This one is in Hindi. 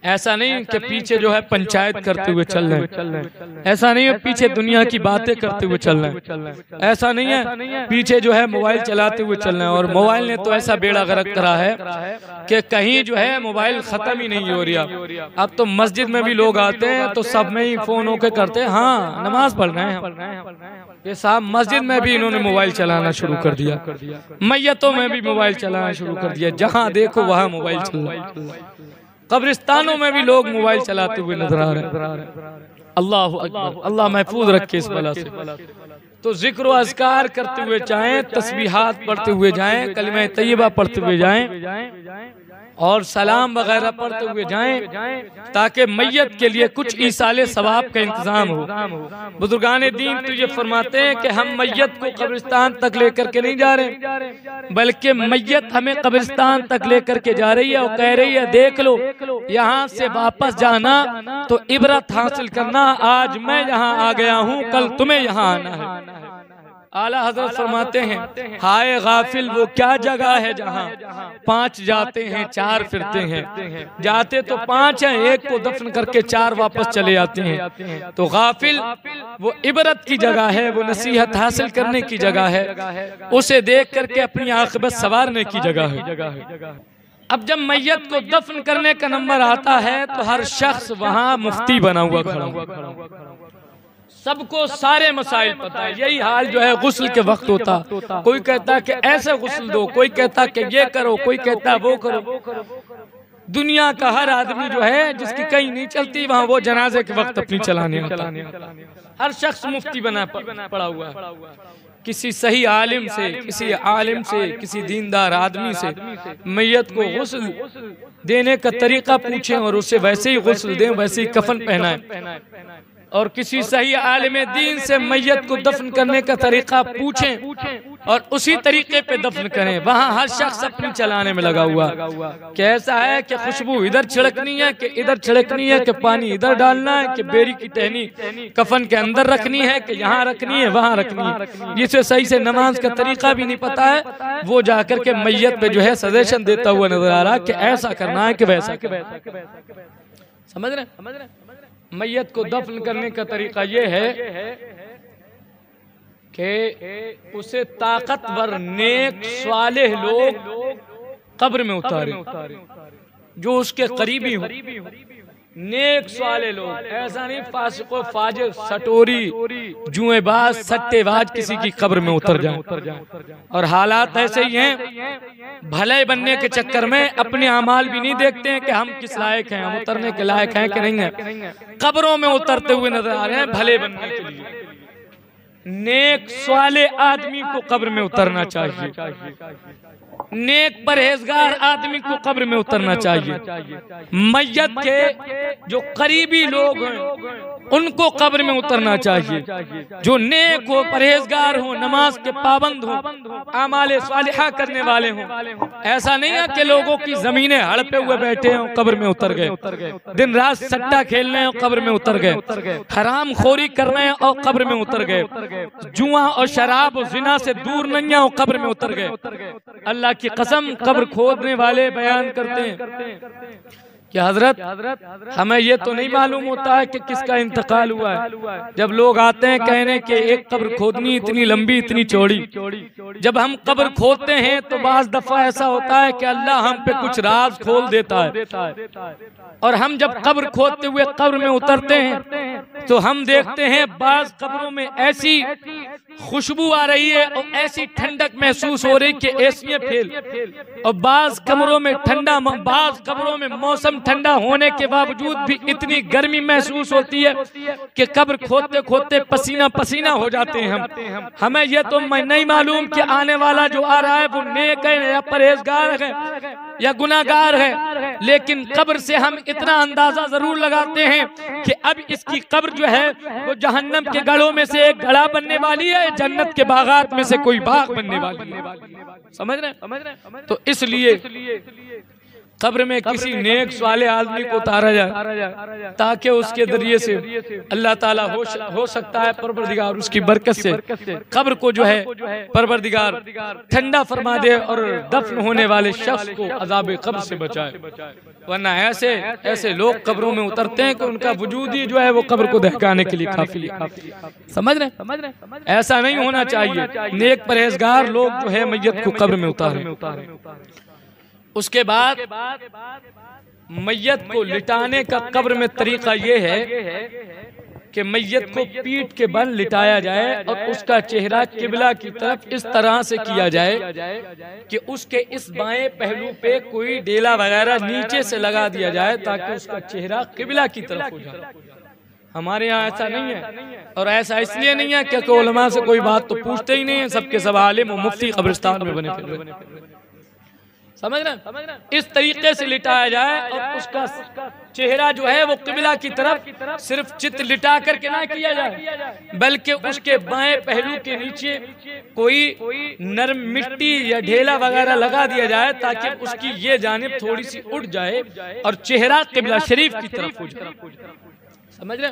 ऐसा नहीं कि पीछे जो है पंचायत करते हुए चल रहे हैं, ऐसा नहीं है पीछे दुनिया की बातें करते हुए चल रहे हैं, ऐसा नहीं है पीछे जो है मोबाइल चलाते हुए चल रहे हैं। और मोबाइल ने तो ऐसा बेड़ा गर्क करा है कि कहीं जो है मोबाइल खत्म ही नहीं हो रहा। अब तो मस्जिद में भी लोग आते हैं तो सब में ही फोन होके करते हैं, हाँ नमाज पढ़ रहे हैं। ये साहब मस्जिद में भी इन्होंने मोबाइल चलाना शुरू कर दिया, मैयतों में भी मोबाइल चलाना शुरू कर दिया, जहाँ देखो वहाँ मोबाइल चल रहा है। कब्रिस्तानों में भी लोग मोबाइल चलाते हुए नजर आ रहे हैं। अल्लाह अकबर, अल्लाह महफूज रखे इस बला से। तो जिक्र व अज़कार करते हुए जाएं, तस्बीहात पढ़ते हुए जाएं, कलिमा तैयबा पढ़ते हुए जाएं और सलाम वगैरह पढ़ते हुए जाएं, ताकि मैयत के लिए कुछ ईसाले सवाब का इंतजाम हो। बुजुर्गान दीन तो ये फरमाते हैं कि हम मैयत को कब्रिस्तान तक लेकर के नहीं जा रहे, बल्कि मैयत हमें कब्रिस्तान तक लेकर के जा रही है और कह रही है देख लो, यहाँ से वापस जाना तो इबरत हासिल करना, आज मैं यहाँ आ गया हूँ, कल तुम्हें यहाँ आना है। आला हजरत फरमाते हैं हाय गाफिल वो क्या जगह है जहाँ 5 जाते हैं 4 फिरते हैं, जाते तो 5 हैं, एक को दफन करके 4 वापस चले आते हैं। तो गाफिल वो इबरत की जगह है, वो नसीहत हासिल करने की जगह है, उसे देख करके अपनी आखिरत संवारने की जगह है। अब जब मैयत को दफन करने का नंबर आता है तो हर शख्स वहाँ मुफ्ती बना हुआ खड़ा, सबको सारे मसाइल पता है। यही हाल जो है गुस्ल के वक्त होता, कोई कहता कि ऐसे गुस्ल दो, कोई कहता कि ये करो, कोई कहता वो करो। दुनिया का हर आदमी जो है जिसकी कहीं नहीं चलती वहाँ वो जनाजे के वक्त अपनी चलाने आता। हर शख्स मुफ्ती बना पड़ा हुआ है। किसी सही आलिम से, किसी आलिम से, किसी दीनदार आदमी से मैयत को गुस्ल देने का तरीका पूछें और उसे वैसे ही गुस्ल दें, वैसे ही कफन पहनाएं। और किसी सही आलिम दीन से मैयत को दफन करने का तरीका पूछें और उसी तरीके पे दफन करें। वहाँ हर शख्स अपनी चलाने में लगा हुआ, कैसा है कि खुशबू इधर छिड़कनी है, कि इधर छिड़कनी है, कि पानी इधर डालना है, कि बेरी की टहनी कफन के अंदर रखनी है, कि यहाँ रखनी है, वहाँ रखनी है। जिसे सही से नमाज का तरीका भी नहीं पता है, वो जाकर के मैयत पे जो है सजेशन देता हुआ नजर आ रहा है कि ऐसा करना है कि वैसा। समझ रहे? मैयत को दफन करने का तरीका ये है कि उसे ताकतवर नेक सालेह लोग कब्र में उतारे, जो उसके करीबी हो, नेक साले लोग। ऐसा नहीं फासिको फाजिर सटोरी जुएबाज सट्टेबाज किसी की कब्र में उतर जाए। और हालात ऐसे ही हैं, भले बनने के चक्कर में अपने अमाल भी नहीं देखते हैं कि हम किस लायक हैं, हम उतरने के लायक हैं कि नहीं है, कब्रों में उतरते हुए नजर आ रहे हैं भले बनने के लिए। नेक साले आदमी को कब्र में उतरना चाहिए, नेक परहेजगार आदमी को कब्र में उतरना चाहिए। मैयत के जो करीबी लोग हैं उनको कब्र में उतरना चाहिए, जो नेक हो, परहेजगार हो, नमाज के पाबंद हो, आमाले सालिहा करने वाले हों। ऐसा नहीं है कि लोगों की जमीनें हड़पे हुए बैठे हों कब्र में उतर गए, दिन रात सट्टा खेल रहे हो कब्र में उतर गए, हराम खोरी कर रहे हैं और कब्र में उतर गए, जुआ और शराब और जिना से दूर नहीं हो कब्र में उतर गए। अल्लाह की कसम कब्र खोदने वाले बयान करते हैं कि हजरत हमें ये तो नहीं मालूम होता है कि किसका इंतकाल हुआ है। जब लोग आते हैं कहने के एक कब्र खोदनी इतनी लंबी इतनी चौड़ी, जब हम कब्र खोदते हैं तो बाज दफा ऐसा होता है कि अल्लाह हम पे कुछ राज खोल देता है। और हम जब कब्र खोदते हुए कब्र में उतरते हैं तो हम देखते हैं बाज कब्रों में ऐसी खुशबू आ रही है और ऐसी ठंडक महसूस हो रही कि एसियां फेल, और बाज कब्रों में ठंडा, बाज कब्रों में मौसम ठंडा होने के बावजूद भी इतनी गर्मी महसूस होती है कि कब्र खोदते खोदते पसीना पसीना हो जाते हैं हम। हमें यह तो नहीं मालूम कि आने वाला जो आ रहा है वो नेक है या परहेजगार है या गुनाहगार है, लेकिन कब्र से हम इतना अंदाजा जरूर लगाते हैं कि अब इसकी कब्र जो है वो जहन्नम के गढ़ों में से एक गढ़ा बनने वाली है, जन्नत के बागात में से कोई बाग बनने वाली है। समझ रहे? तो इसलिए कब्र में किसी नेक वाले आदमी को उतारा जाए ताकि उसके जरिए से अल्लाह ताला हो सकता है परवरदिगार उसकी बरकत से कब्र को जो है परवरदिगार ठंडा फरमा दे और दफन होने वाले शख्स को अजाब कब्र से बचाए। वरना ऐसे लोग कब्रों में उतरते हैं कि उनका वजूद ही जो है वो कब्र को दहकाने के लिए काफी है। समझ रहे? ऐसा नहीं होना चाहिए। नेक परहेजगार लोग जो है मैयत को कब्र में उतारे। उसके बाद मैयत को लिटाने का कब्र में तरीका ये है कि मैयत को पीठ के बल लिटाया जाए और उसका चेहरा किबला की तरफ इस तरह से किया जाए कि उसके इस बाएं पहलू पे कोई डेला वगैरह नीचे से लगा दिया जाए ताकि उसका चेहरा किबला की तरफ हो जाए। हमारे यहाँ ऐसा नहीं है, और ऐसा इसलिए नहीं है क्योंकि उलमा से कोई बात तो पूछते ही नहीं है, सबके सब आलिम और मुफ्ती कब्रिस्तान में बने फिर। समझ रहे? इस तरीके से लिटाया जाए और उसका चेहरा जो है वो किबला की तरफ सिर्फ चित लिटा करके ना किया जाए, बल्कि उसके बाएं पहलू के नीचे कोई नरम मिट्टी या ढेला वगैरह लगा दिया जाए ताकि उसकी ये जानिब थोड़ी सी उठ जाए और चेहरा किबला शरीफ की तरफ हो जाए। समझ रहे?